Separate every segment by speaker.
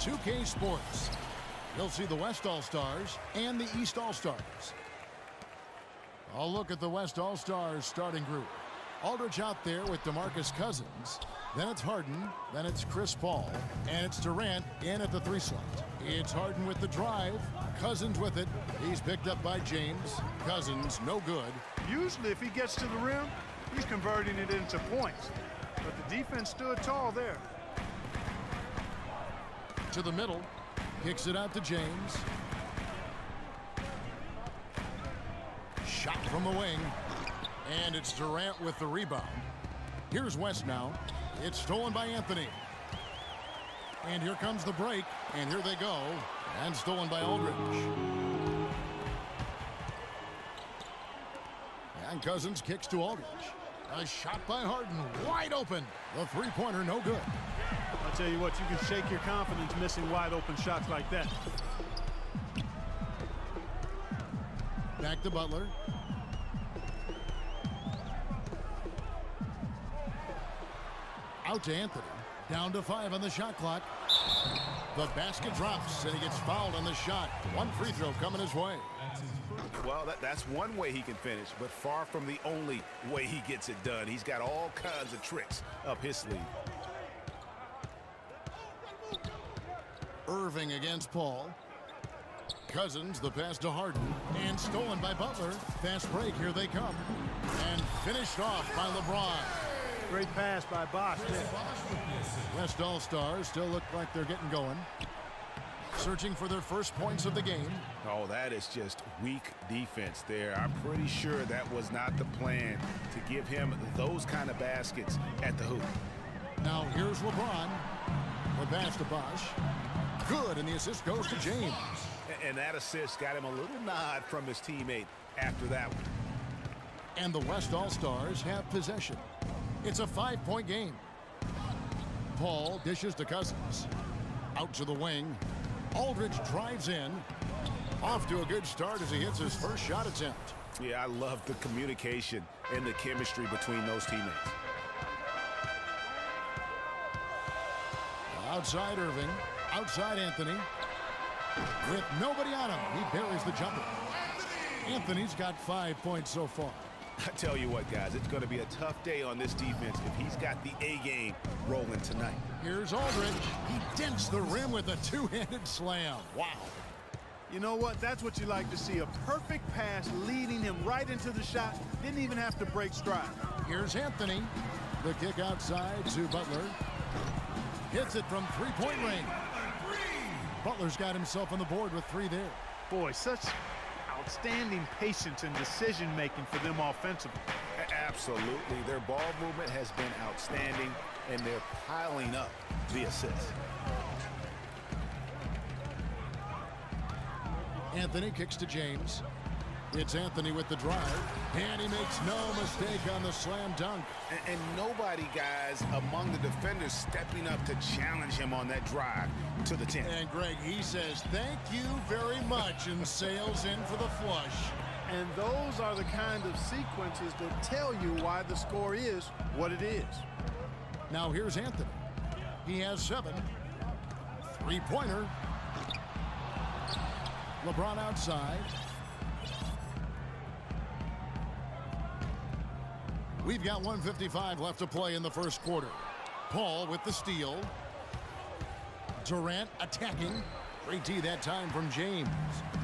Speaker 1: 2K Sports. You'll see the West All-Stars and the East All-Stars. I'll look at the West All-Stars starting group. Aldridge out there with DeMarcus Cousins. Then it's Harden. Then it's Chris Paul. And it's Durant in at the 3 slot. It's Harden with the drive. Cousins with it. He's picked up by James. Cousins, no good.
Speaker 2: Usually if he gets to the rim, he's converting it into points. But the defense stood tall there.
Speaker 1: To the middle. Kicks it out to James. Shot from the wing. And it's Durant with the rebound. Here's West now. It's stolen by Anthony. And here comes the break. And here they go. And stolen by Aldridge. And Cousins kicks to Aldridge. A shot by Harden. Wide open. The three-pointer no good.
Speaker 2: I'll tell you what, you can shake your confidence missing wide open shots like that.
Speaker 1: Back to Butler. Out to Anthony. Down to 5 on the shot clock. The basket drops, and he gets fouled on the shot. One free throw coming his way.
Speaker 3: Well, that's one way he can finish, but far from the only way he gets it done. He's got all kinds of tricks up his sleeve.
Speaker 1: Irving against Paul. Cousins, the pass to Harden. And stolen by Butler. Fast break, here they come. And finished off by LeBron.
Speaker 2: Great pass by Bosh there.
Speaker 1: West All-Stars still look like they're getting going. Searching for their first points of the game.
Speaker 3: Oh, that is just weak defense there. I'm pretty sure that was not the plan to give him those kind of baskets at the hoop.
Speaker 1: Now here's LeBron. The pass to Bosh. Good, and the assist goes to James.
Speaker 3: And that assist got him a little nod from his teammate after that one.
Speaker 1: And the West All-Stars have possession. It's a 5-point game. Paul dishes to Cousins. Out to the wing. Aldridge drives in. Off to a good start as he hits his first shot attempt.
Speaker 3: Yeah, I love the communication and the chemistry between those teammates.
Speaker 1: Outside Irving. Outside Anthony. With nobody on him, he buries the jumper. Anthony's got 5 points so far.
Speaker 3: I tell you what, guys, it's going to be a tough day on this defense if he's got the A game rolling tonight.
Speaker 1: Here's Aldridge. He dents the rim with a two-handed slam. Wow.
Speaker 2: You know what? That's what you like to see. A perfect pass leading him right into the shot. Didn't even have to break stride.
Speaker 1: Here's Anthony. The kick outside to Butler. Hits it from three-point range. Butler's got himself on the board with 3 there.
Speaker 2: Boy, such outstanding patience and decision-making for them offensively.
Speaker 3: Absolutely. Their ball movement has been outstanding, and they're piling up the assists.
Speaker 1: Anthony kicks to James. It's Anthony with the drive, and he makes no mistake on the slam dunk.
Speaker 3: And nobody, guys, among the defenders stepping up to challenge him on that drive to the 10.
Speaker 1: And Greg, he says, thank you very much, and sails in for the flush.
Speaker 2: And those are the kind of sequences that tell you why the score is what it is.
Speaker 1: Now here's Anthony. He has 7. Three-pointer. LeBron outside. We've got 1:55 left to play in the first quarter. Paul with the steal. Durant attacking. Great D that time from James.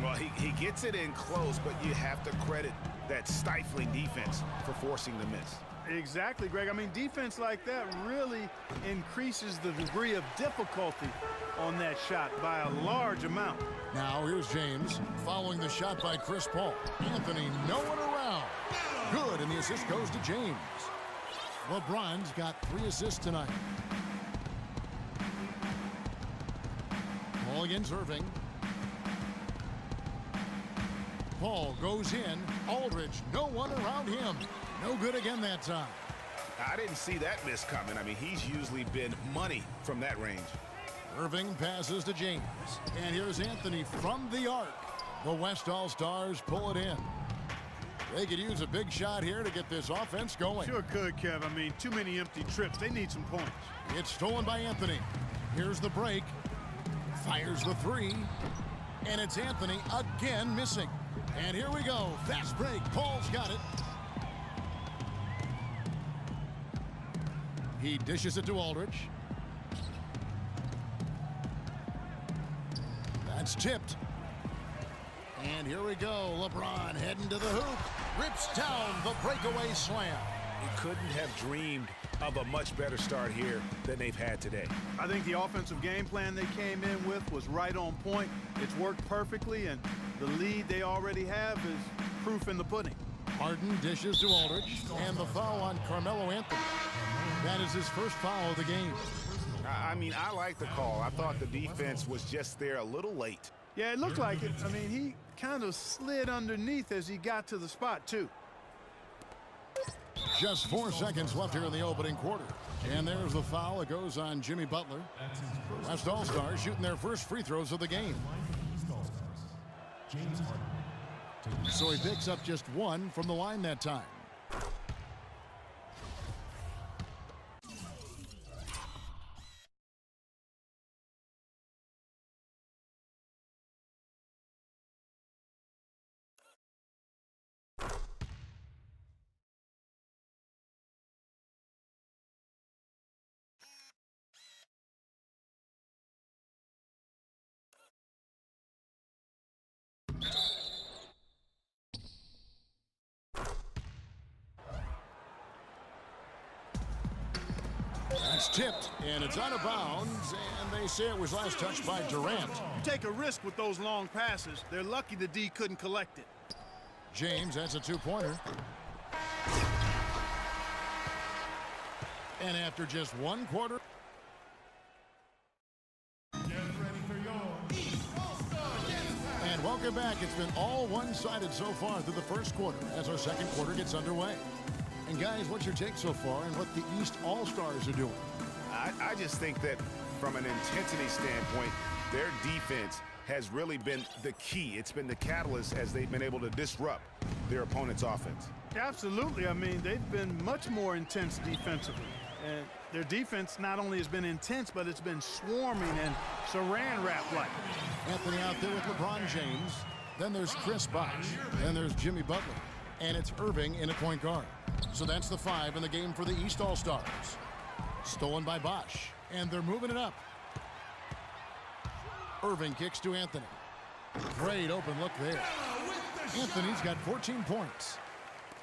Speaker 3: Well, he gets it in close, but you have to credit that stifling defense for forcing the miss.
Speaker 2: Exactly, Greg. I mean, defense like that really increases the degree of difficulty on that shot by a large amount.
Speaker 1: Now here's James following the shot by Chris Paul. Anthony no one around. Good, and the assist goes to James. LeBron's got 3 assists tonight. Paul against Irving. Paul goes in. Aldridge, no one around him. No good again that time.
Speaker 3: I didn't see that miss coming. I mean, he's usually been money from that range.
Speaker 1: Irving passes to James. And here's Anthony from the arc. The West All-Stars pull it in. They could use a big shot here to get this offense going.
Speaker 2: Sure could, Kev. I mean, too many empty trips. They need some points.
Speaker 1: It's stolen by Anthony. Here's the break. Fires the three. And it's Anthony again missing. And here we go. Fast break. Paul's got it. He dishes it to Aldridge. That's tipped. And here we go. LeBron heading to the hoop. Rips down the breakaway slam.
Speaker 3: He couldn't have dreamed of a much better start here than they've had today.
Speaker 2: I think the offensive game plan they came in with was right on point. It's worked perfectly, and the lead they already have is proof in the pudding.
Speaker 1: Harden dishes to Aldridge, and the foul on Carmelo Anthony. That is his first foul of the game.
Speaker 3: I mean, I like the call. I thought the defense was just there a little late.
Speaker 2: Yeah, it looked like it. I mean, he kind of slid underneath as he got to the spot, too.
Speaker 1: Just 4 seconds left here in the opening quarter. And there's the foul. It goes on Jimmy Butler. West All-Stars shooting their first free throws of the game. So he picks up just 1 from the line that time. That's tipped, and it's out of bounds, and they say it was last touched by Durant.
Speaker 2: You take a risk with those long passes. They're lucky the D couldn't collect it.
Speaker 1: James, that's a 2-pointer. And after just 1 quarter. And welcome back. It's been all one-sided so far through the first quarter as our second quarter gets underway. And guys, what's your take so far on what the East All-Stars are doing?
Speaker 3: I just think that from an intensity standpoint, their defense has really been the key. It's been the catalyst as they've been able to disrupt their opponent's offense.
Speaker 2: Absolutely. I mean, they've been much more intense defensively. And their defense not only has been intense, but it's been swarming and saran wrap-like.
Speaker 1: Anthony out there with LeBron James. Then there's Chris Bosh. Then there's Jimmy Butler. And it's Irving in a point guard. So that's the 5 in the game for the East All-Stars. Stolen by Bosh. And they're moving it up. Irving kicks to Anthony. Great open look there. Anthony's got 14 points.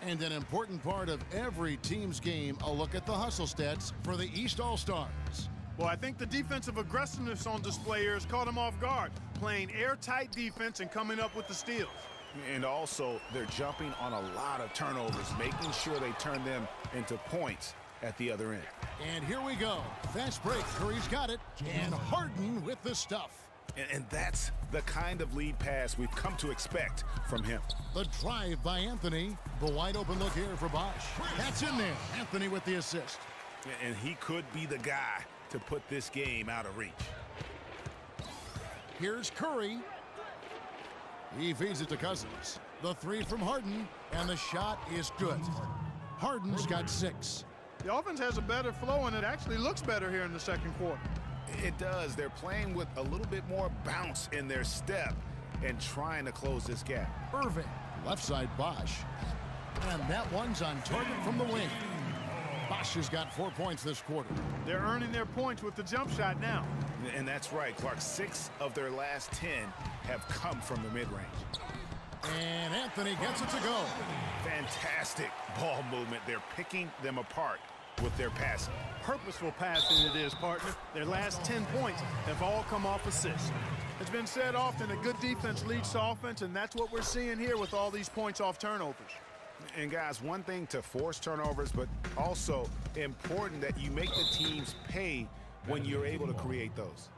Speaker 1: And an important part of every team's game, a look at the hustle stats for the East All-Stars.
Speaker 2: Well, I think the defensive aggressiveness on display here has caught them off guard, playing airtight defense and coming up with the steals.
Speaker 3: And also, they're jumping on a lot of turnovers, making sure they turn them into points at the other end.
Speaker 1: And here we go. Fast break. Curry's got it. And Harden with the stuff.
Speaker 3: And that's the kind of lead pass we've come to expect from him.
Speaker 1: The drive by Anthony. The wide open look here for Bosh. That's in there. Anthony with the assist.
Speaker 3: And he could be the guy to put this game out of reach.
Speaker 1: Here's Curry. He feeds it to Cousins. The 3 from Harden. And the shot is good. Harden's got 6.
Speaker 2: The offense has a better flow, and it actually looks better here in the second quarter.
Speaker 3: It does. They're playing with a little bit more bounce in their step and trying to close this gap.
Speaker 1: Irving, left side Bosh. And that one's on target from the wing. Bosh has got 4 points this quarter.
Speaker 2: They're earning their points with the jump shot now.
Speaker 3: And that's right, Clark. 6 of their last 10 have come from the mid-range.
Speaker 1: And Anthony gets it to go.
Speaker 3: Fantastic ball movement. They're picking them apart with their passing.
Speaker 2: Purposeful passing it is, partner. Their last 10 points have all come off assists. It's been said often that good defense leads to offense, and that's what we're seeing here with all these points off turnovers.
Speaker 3: And guys, one thing to force turnovers, but also important that you make the teams pay when you're able to create those.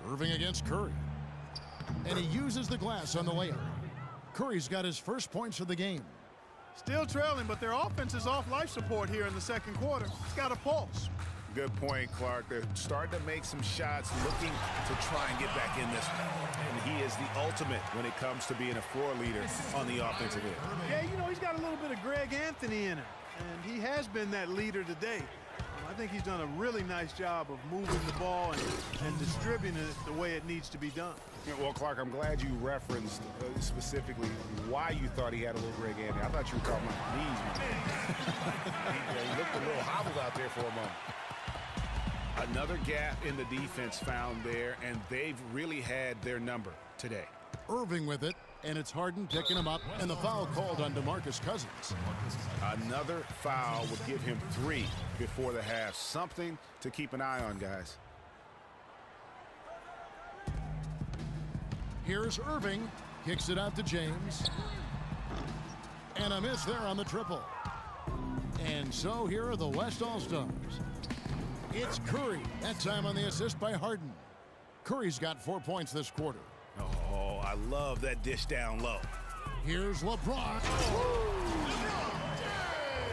Speaker 1: Irving against Curry. And he uses the glass on the layup. Curry's got his first points of the game.
Speaker 2: Still trailing, but their offense is off life support here in the second quarter. It's got a pulse.
Speaker 3: Good point, Clark. They're starting to make some shots, looking to try and get back in this one. And he is the ultimate when it comes to being a floor leader on the offensive end.
Speaker 2: Yeah, you know, he's got a little bit of Greg Anthony in him, and he has been that leader today. I think he's done a really nice job of moving the ball and distributing it the way it needs to be done.
Speaker 3: Yeah, well, Clark, I'm glad you referenced specifically why you thought he had a little Greg Anthony. I thought you were talking about knees. He looked a little hobbled out there for a moment. Another gap in the defense found there, and they've really had their number today.
Speaker 1: Irving with it, and it's Harden picking him up, and the foul called on DeMarcus Cousins.
Speaker 3: Another foul would give him 3 before the half. Something to keep an eye on, guys.
Speaker 1: Here's Irving, kicks it out to James. And a miss there on the triple. And so here are the West All-Stars. It's Curry, that time on the assist by Harden. Curry's got 4 points this quarter.
Speaker 3: Oh, I love that dish down low.
Speaker 1: Here's LeBron.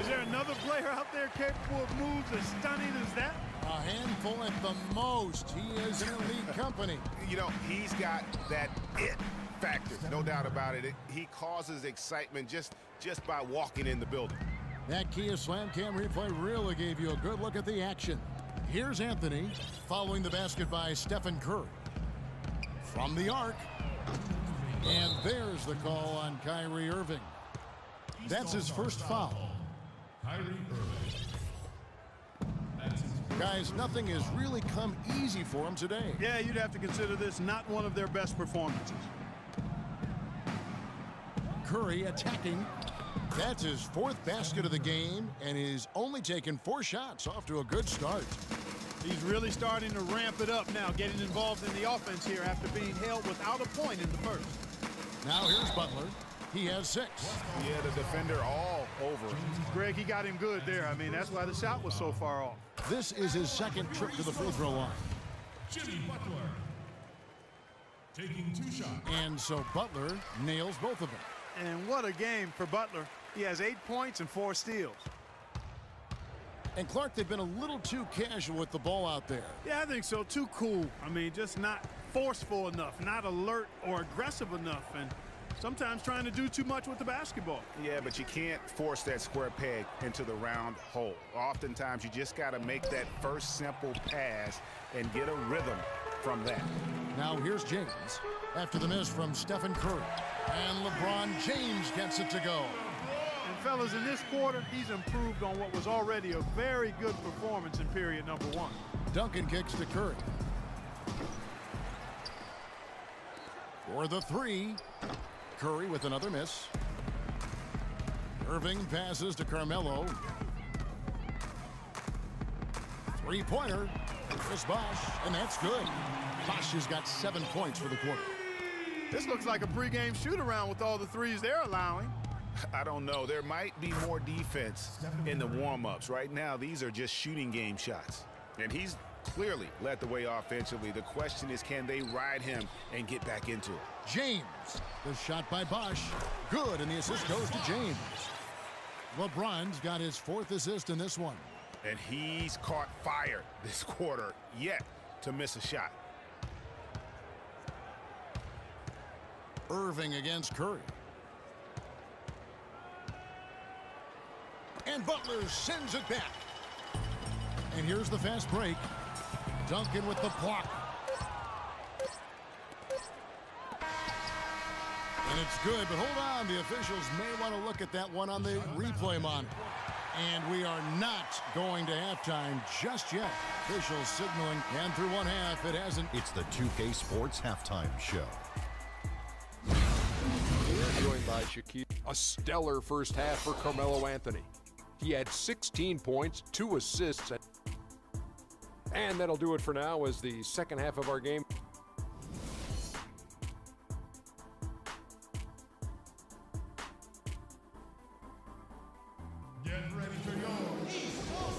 Speaker 2: Is there another player out there capable of moves as stunning as that?
Speaker 1: A handful at the most. He is in elite company.
Speaker 3: You know, he's got that it factor, no doubt about it. He causes excitement just by walking in the building.
Speaker 1: That Kia Slam Cam replay really gave you a good look at the action. Here's Anthony following the basket by Stephen Curry. From the arc. And there's the call on Kyrie Irving. That's his first foul.
Speaker 4: Kyrie Irving.
Speaker 1: Guys, nothing has really come easy for him today.
Speaker 2: Yeah, you'd have to consider this not one of their best performances.
Speaker 1: Curry attacking. That's his 4th basket of the game, and he's only taken 4 shots. Off to a good start.
Speaker 2: He's really starting to ramp it up now, getting involved in the offense here after being held without a point in the first.
Speaker 1: Now here's Butler. He has 6.
Speaker 3: Yeah, the defender all over him.
Speaker 2: Greg, he got him good there. I mean, that's why the shot was so far off.
Speaker 1: This is his 2nd trip to the free throw line.
Speaker 4: Jimmy Butler. Taking 2 shots.
Speaker 1: And so Butler nails both of them.
Speaker 2: And what a game for Butler. He has 8 points and 4 steals.
Speaker 1: And Clark, they've been a little too casual with the ball out there.
Speaker 2: Yeah, I think so. Too cool. I mean, just not forceful enough, not alert or aggressive enough, and sometimes trying to do too much with the basketball.
Speaker 3: Yeah, but you can't force that square peg into the round hole. Oftentimes, you just got to make that first simple pass and get a rhythm from that.
Speaker 1: Now here's James after the miss from Stephen Curry. And LeBron James gets it to go.
Speaker 2: And fellas, in this quarter, he's improved on what was already a very good performance in period number 1.
Speaker 1: Duncan kicks to Curry. For the 3. Curry with another miss. Irving passes to Carmelo. 3-pointer. Chris Bosh, and that's good. Bosh has got 7 points for the quarter.
Speaker 2: This looks like a pregame shoot-around with all the threes they're allowing.
Speaker 3: I don't know. There might be more defense in the warm-ups. Right now, these are just shooting game shots. And he's clearly led the way offensively. The question is, can they ride him and get back into it?
Speaker 1: James, the shot by Bosh. Good, and the assist goes to James. LeBron's got his 4th assist in this one.
Speaker 3: And he's caught fire this quarter, yet to miss a shot.
Speaker 1: Irving against Curry. And Butler sends it back. And here's the fast break. Duncan with the block. And it's good, but hold on. The officials may want to look at that one on the replay monitor. And we are not going to halftime just yet. Officials signaling, and through 1 half, it hasn't.
Speaker 5: It's the 2K Sports Halftime Show.
Speaker 6: Joined by Shaquille. A stellar first half for Carmelo Anthony. He had 16 points, 2 assists. And that'll do it for now as the second half of our game.
Speaker 4: Get ready to go.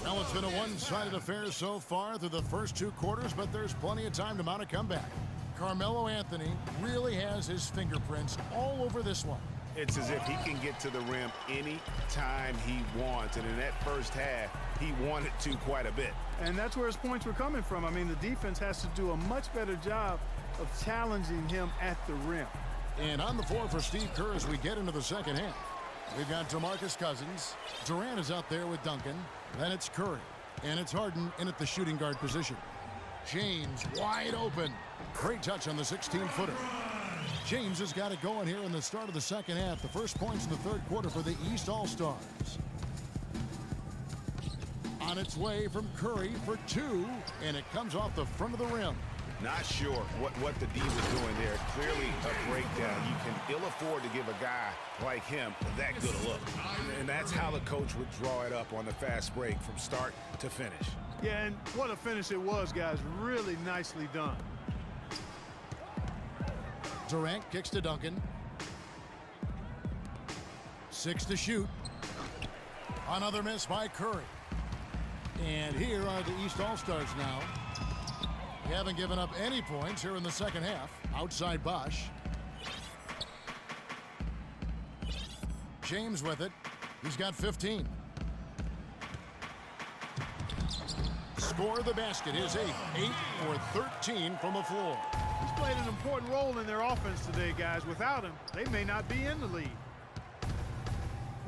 Speaker 1: Well, it's been a one-sided affair so far through the first 2 quarters, but there's plenty of time to mount a comeback. Carmelo Anthony really has his fingerprints all over this one.
Speaker 3: It's as if he can get to the rim any time he wants. And in that first half, he wanted to quite a bit.
Speaker 2: And that's where his points were coming from. I mean, the defense has to do a much better job of challenging him at the rim.
Speaker 1: And on the floor for Steve Kerr as we get into the second half. We've got DeMarcus Cousins. Durant is out there with Duncan. Then it's Curry. And it's Harden in at the shooting guard position. James wide open. Great touch on the 16-footer. James has got it going here in the start of the second half. The first points in the third quarter for the East All-Stars. On its way from Curry for two, and it comes off the front of the rim.
Speaker 3: Not sure what the D was doing there. Clearly a breakdown. You can ill afford to give a guy like him that good a look. And that's how the coach would draw it up on the fast break from start to finish.
Speaker 2: Yeah, and what a finish it was, guys. Really nicely done.
Speaker 1: Durant kicks to Duncan. 6 to shoot. Another miss by Curry. And here are the East All-Stars now. They haven't given up any points here in the second half. Outside Bosch. James with it. He's got 15. Score the basket. His 8 for 13 from the floor.
Speaker 2: He's played an important role in their offense today, guys. Without him, they may not be in the lead.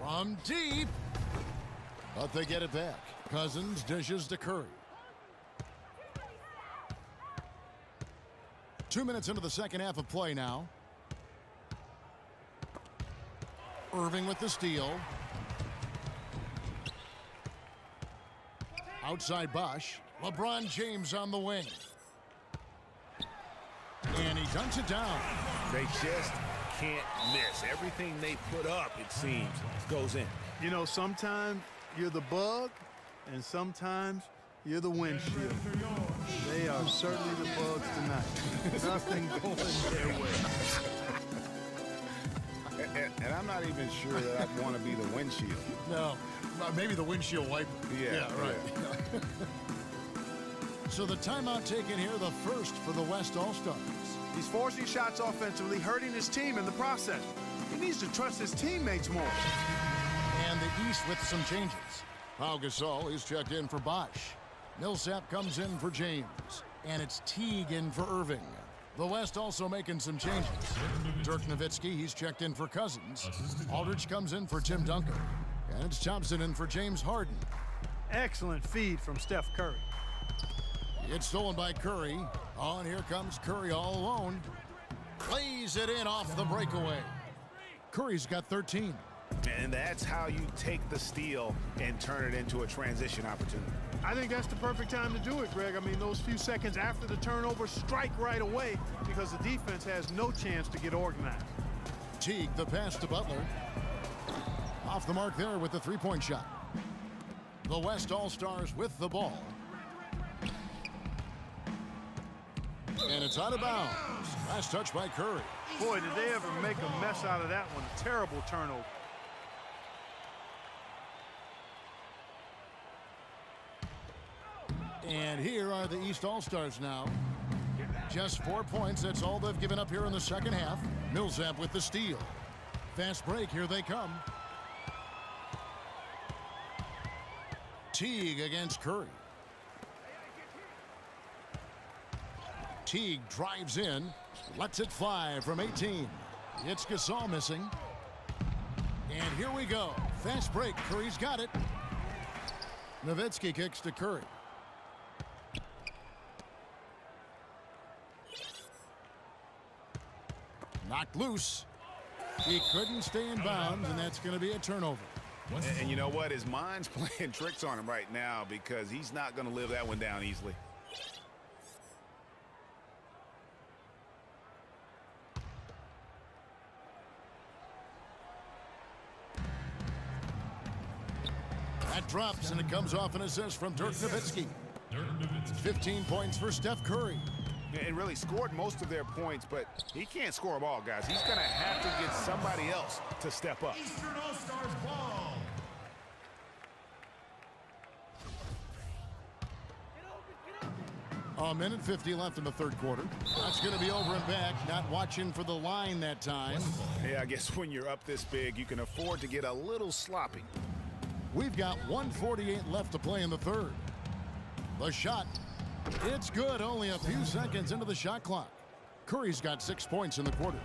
Speaker 1: From deep. But they get it back. Cousins dishes to Curry. 2 minutes into the second half of play now. Irving with the steal. Outside Bosch. LeBron James on the wing. And he dunks it down.
Speaker 3: They just can't miss. Everything they put up, it seems, goes in.
Speaker 2: You know, sometimes you're the bug, and sometimes you're the windshield. They are certainly the bugs tonight. Nothing going their way.
Speaker 3: And I'm not even sure that I'd want to be the windshield.
Speaker 1: No, maybe the windshield wiper.
Speaker 3: Yeah,
Speaker 1: right. Yeah. So the timeout taken here, the first for the West All-Stars.
Speaker 2: He's forcing shots offensively, hurting his team in the process. He needs to trust his teammates more.
Speaker 1: And the East with some changes. Pau Gasol is checked in for Bosch. Millsap comes in for James. And it's Teague in for Irving. The West also making some changes. Dirk Nowitzki, he's checked in for Cousins. Aldridge comes in for Tim Duncan. And it's Thompson in for James Harden.
Speaker 2: Excellent feed from Steph Curry.
Speaker 1: It's stolen by Curry. Oh, and here comes Curry all alone. Plays it in off the breakaway. Curry's got 13.
Speaker 3: And that's how you take the steal and turn it into a transition opportunity.
Speaker 2: I think that's the perfect time to do it, Greg. I mean, those few seconds after the turnover, strike right away because the defense has no chance to get organized.
Speaker 1: Teague, the pass to Butler. Off the mark there with the three-point shot. The West All-Stars with the ball. And it's out of bounds. Last touch by Curry.
Speaker 2: Boy, did they ever make a mess out of that one. A terrible turnover.
Speaker 1: And here are the East All-Stars now. Just 4 points. That's all they've given up here in the second half. Millsap with the steal. Fast break. Here they come. Teague against Curry. Teague drives in. Lets it fly from 18. It's Gasol missing. And here we go. Fast break. Curry's got it. Nowitzki kicks to Curry. Knocked loose. He couldn't stay in bounds, and that's going to be a turnover.
Speaker 3: And you know what? His mind's playing tricks on him right now because he's not going to live that one down easily.
Speaker 1: That drops, and it comes off an assist from Dirk Nowitzki. 15 points for Steph Curry.
Speaker 3: And really scored most of their points, but he can't score them all, guys. He's going to have to get somebody else to step up.
Speaker 4: Eastern All-Stars ball.
Speaker 1: A minute 50 left in the third quarter. That's going to be over and back. Not watching for the line that time.
Speaker 3: Yeah, I guess when you're up this big, you can afford to get a little sloppy.
Speaker 1: We've got 1:48 left to play in the third. The shot. It's good. Only a few seconds into the shot clock. Curry's got 6 points in the quarter.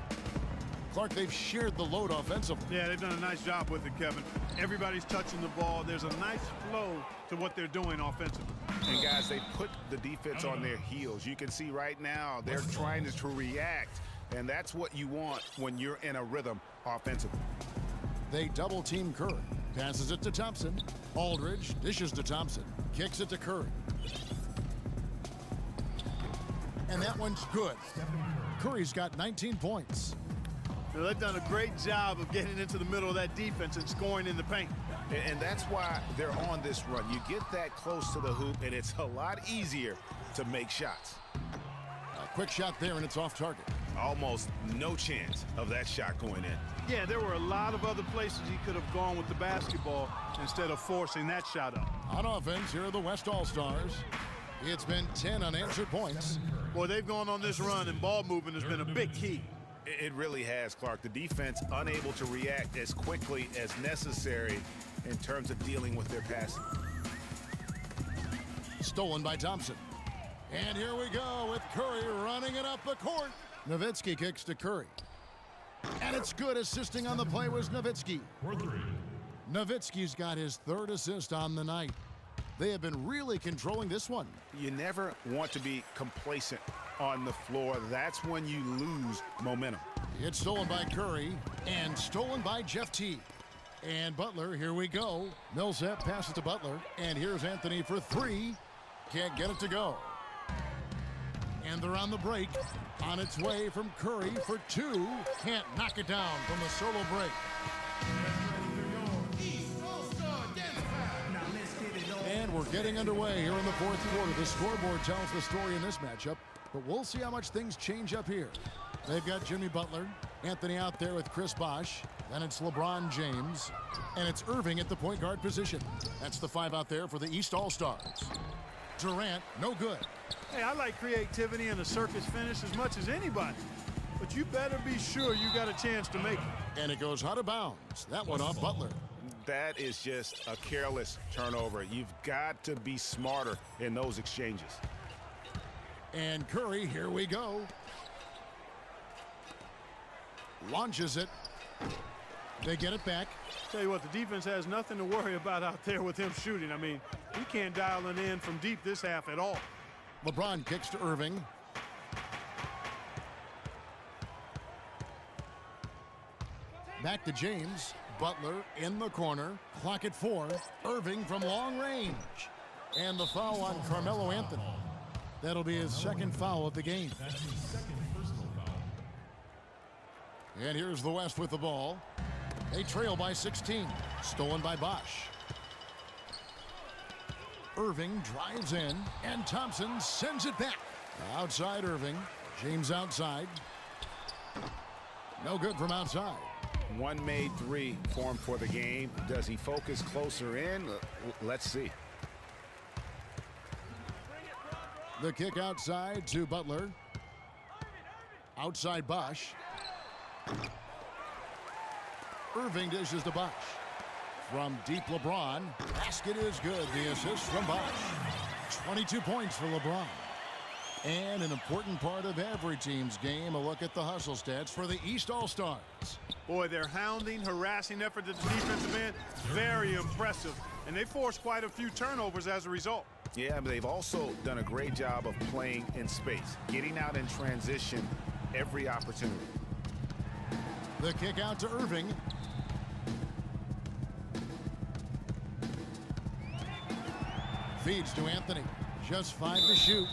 Speaker 1: Clark, they've shared the load offensively.
Speaker 2: Yeah, they've done a nice job with it, Kevin. Everybody's touching the ball. There's a nice flow to what they're doing offensively.
Speaker 3: And guys, they put the defense on their heels. You can see right now they're trying to react, and that's what you want when you're in a rhythm offensively.
Speaker 1: They double team Curry. Passes it to Thompson. Aldridge dishes to Thompson. Kicks it to Curry. And that one's good. Curry's got 19 points.
Speaker 2: Now, they've done a great job of getting into the middle of that defense and scoring in the paint.
Speaker 3: And that's why they're on this run. You get that close to the hoop, and it's a lot easier to make shots.
Speaker 1: A quick shot there, and it's off target.
Speaker 3: Almost no chance of that shot going in.
Speaker 2: Yeah, there were a lot of other places he could have gone with the basketball instead of forcing that shot up.
Speaker 1: On offense, here are the West All-Stars. It's been 10 unanswered points.
Speaker 2: Boy, they've gone on this run, and ball movement has been a big key.
Speaker 3: It really has, Clark. The defense unable to react as quickly as necessary in terms of dealing with their passing.
Speaker 1: Stolen by Thompson. And here we go with Curry running it up the court. Nowitzki kicks to Curry. And it's good. Assisting on the play was Nowitzki. Nowitzki's got his third assist on the night. They have been really controlling this one.
Speaker 3: You never want to be complacent on the floor. That's when you lose momentum.
Speaker 1: It's stolen by Curry and stolen by Jeff T. And Butler, here we go. Millsap passes to Butler. And here's Anthony for three. Can't get it to go. And they're on the break. On its way from Curry for two. Can't knock it down from the solo break. And we're getting underway here in the fourth quarter. The scoreboard tells the story in this matchup, but we'll see how much things change up here. They've got Jimmy Butler, Anthony out there with Chris Bosh, then it's LeBron James, and it's Irving at the point guard position. That's the five out there for the East All-Stars. Durant, no good.
Speaker 2: Hey, I like creativity and a circus finish as much as anybody, but you better be sure you got a chance to make it.
Speaker 1: And it goes out of bounds. That one off Butler.
Speaker 3: That is just a careless turnover. You've got to be smarter in those exchanges.
Speaker 1: And Curry, here we go. Launches it. They get it back.
Speaker 2: Tell you what, the defense has nothing to worry about out there with him shooting. I mean, he can't dial it in from deep this half at all.
Speaker 1: LeBron kicks to Irving. Back to James. Butler in the corner. Clock at 4. Irving from long range. And the foul on Carmelo Anthony. That'll be his second foul of the game. And here's the West with the ball. They trail by 16. Stolen by Bosh. Irving drives in, and Thompson sends it back. Outside Irving. James outside. No good from outside.
Speaker 3: One made three for him for the game. Does he focus closer in? Let's see.
Speaker 1: The kick outside to Butler. Outside Bosh. Irving dishes to Bosh. From deep LeBron. Basket is good. The assist from Bosh. 22 points for LeBron. And an important part of every team's game, a look at the hustle stats for the East All-Stars.
Speaker 2: Boy, their hounding, harassing effort at the defensive end, very impressive. And they forced quite a few turnovers as a result.
Speaker 3: Yeah, but they've also done a great job of playing in space, getting out in transition every opportunity.
Speaker 1: The kick out to Irving. Feeds to Anthony. Just 5 to shoot.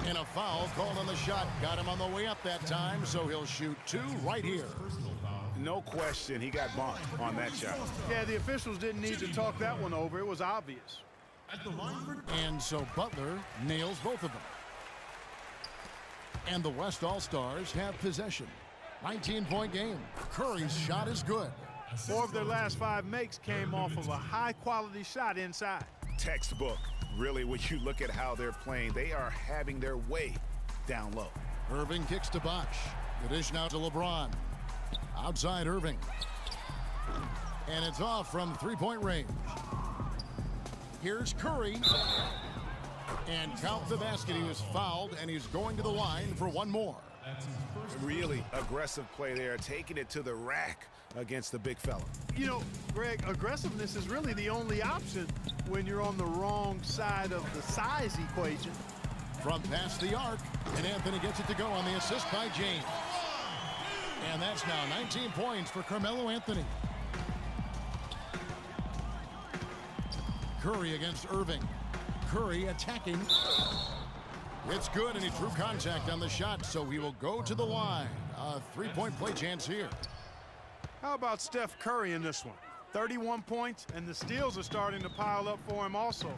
Speaker 1: And a foul called on the shot. Got him on the way up that time, so he'll shoot 2 right here.
Speaker 3: No question, he got bumped on that shot.
Speaker 2: Yeah, the officials didn't need to talk that one over. It was obvious.
Speaker 1: And so Butler nails both of them. And the West All-Stars have possession. 19-point game. Curry's shot is good.
Speaker 2: 4 of their last 5 makes came off of a high-quality shot inside.
Speaker 3: Textbook. Really, when you look at how they're playing, they are having their way down low.
Speaker 1: Irving kicks to Bosch. The dish now to LeBron. Outside Irving. And it's off from three-point range. Here's Curry. And count the basket. He was fouled, and he's going to the line for one more.
Speaker 3: Really aggressive play there, taking it to the rack against the big fella.
Speaker 2: You know, Greg, aggressiveness is really the only option when you're on the wrong side of the size equation.
Speaker 1: From past the arc, and Anthony gets it to go on the assist by James. And that's now 19 points for Carmelo Anthony. Curry against Irving. Curry attacking. It's good, and he drew contact on the shot, so he will go to the line. A three-point play chance here.
Speaker 2: How about Steph Curry in this one? 31 points, and the steals are starting to pile up for him also.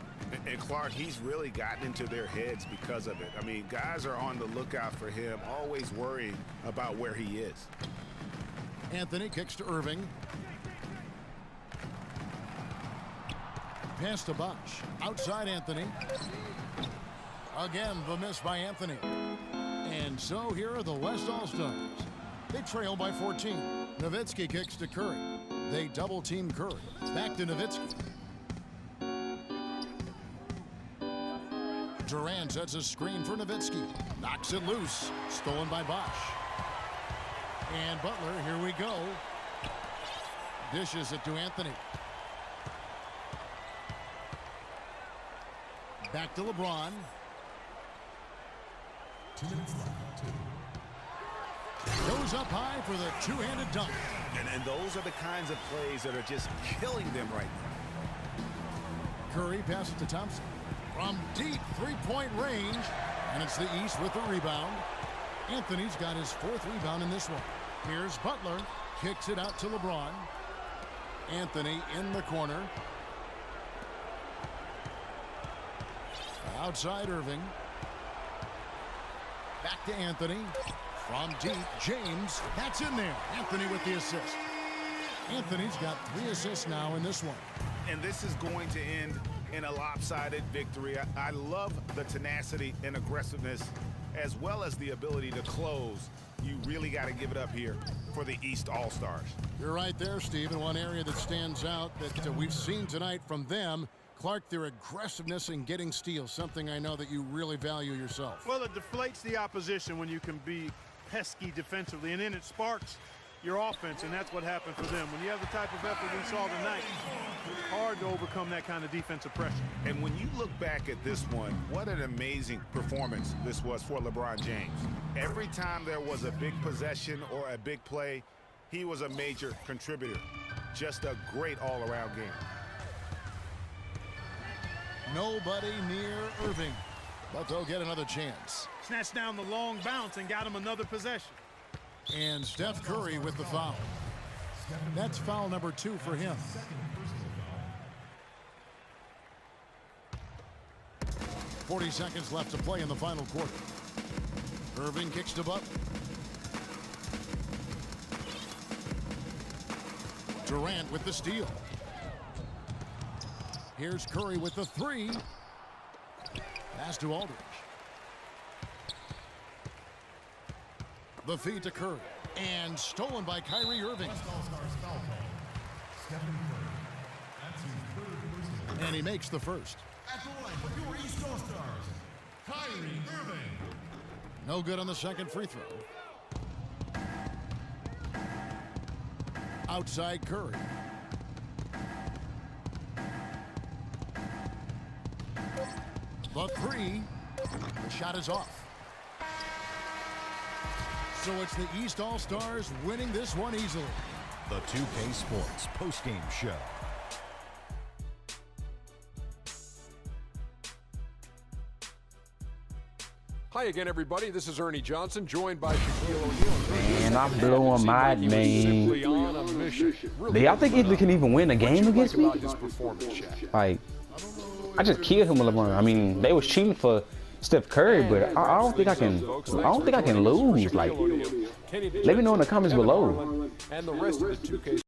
Speaker 3: And Clark, he's really gotten into their heads because of it. I mean, guys are on the lookout for him, always worrying about where he is.
Speaker 1: Anthony kicks to Irving. Pass to Bosch. Outside Anthony. Again, the miss by Anthony. And so here are the West All-Stars. They trail by 14. Nowitzki kicks to Curry. They double-team Curry. Back to Nowitzki. Durant sets a screen for Nowitzki. Knocks it loose. Stolen by Bosch. And Butler, here we go. Dishes it to Anthony. Back to LeBron.
Speaker 4: 2 minutes left.
Speaker 1: Goes up high for the two-handed dunk.
Speaker 3: And those are the kinds of plays that are just killing them right now.
Speaker 1: Curry passes to Thompson. From deep three-point range. And it's the East with the rebound. Anthony's got his fourth rebound in this one. Here's Butler. Kicks it out to LeBron. Anthony in the corner. Outside Irving. Back to Anthony. From deep, James. That's in there. Anthony with the assist. Anthony's got 3 assists now in this one.
Speaker 3: And this is going to end in a lopsided victory. I love the tenacity and aggressiveness, as well as the ability to close. You really got to give it up here for the East All-Stars.
Speaker 1: You're right there, Steve. And one area that stands out that we've seen tonight from them, Clark, their aggressiveness in getting steals, something I know that you really value yourself.
Speaker 2: Well, it deflates the opposition when you can be pesky defensively, and then it sparks your offense, and that's what happened for them. When you have the type of effort we saw tonight, it's hard to overcome that kind of defensive pressure.
Speaker 3: And when you look back at this one, what an amazing performance this was for LeBron James. Every time there was a big possession or a big play, he was a major contributor. Just a great all-around game.
Speaker 1: Nobody near Irving, but they'll get another chance.
Speaker 2: Snatched down the long bounce and got him another possession.
Speaker 1: And Steph Curry with the foul. That's foul number 2 for him. 40 seconds left to play in the final quarter. Irving kicks to Butler. Durant with the steal. Here's Curry with the 3. Pass to Aldridge. The feed to Curry. And stolen by Kyrie Irving. And he makes the first.
Speaker 4: At the line for your East All-Stars, Kyrie Irving.
Speaker 1: No good on the second free throw. Outside Curry. The 3. The shot is off. So it's the East All-Stars winning this one easily.
Speaker 5: The 2K Sports postgame show.
Speaker 6: Hi again, everybody. This is Ernie Johnson, joined by Shaquille O'Neal.
Speaker 7: Man, I'm blowing my name.
Speaker 6: Simply on a mission.
Speaker 7: Do y'all think Italy can even win a game against me?
Speaker 6: About his performance, Shaq?
Speaker 7: Like, I just killed him with LeBron. I mean, they was cheating for Steph Curry, but I don't think I can. I don't think I can lose. Like, let me know in the comments below.
Speaker 6: And the rest of the 2K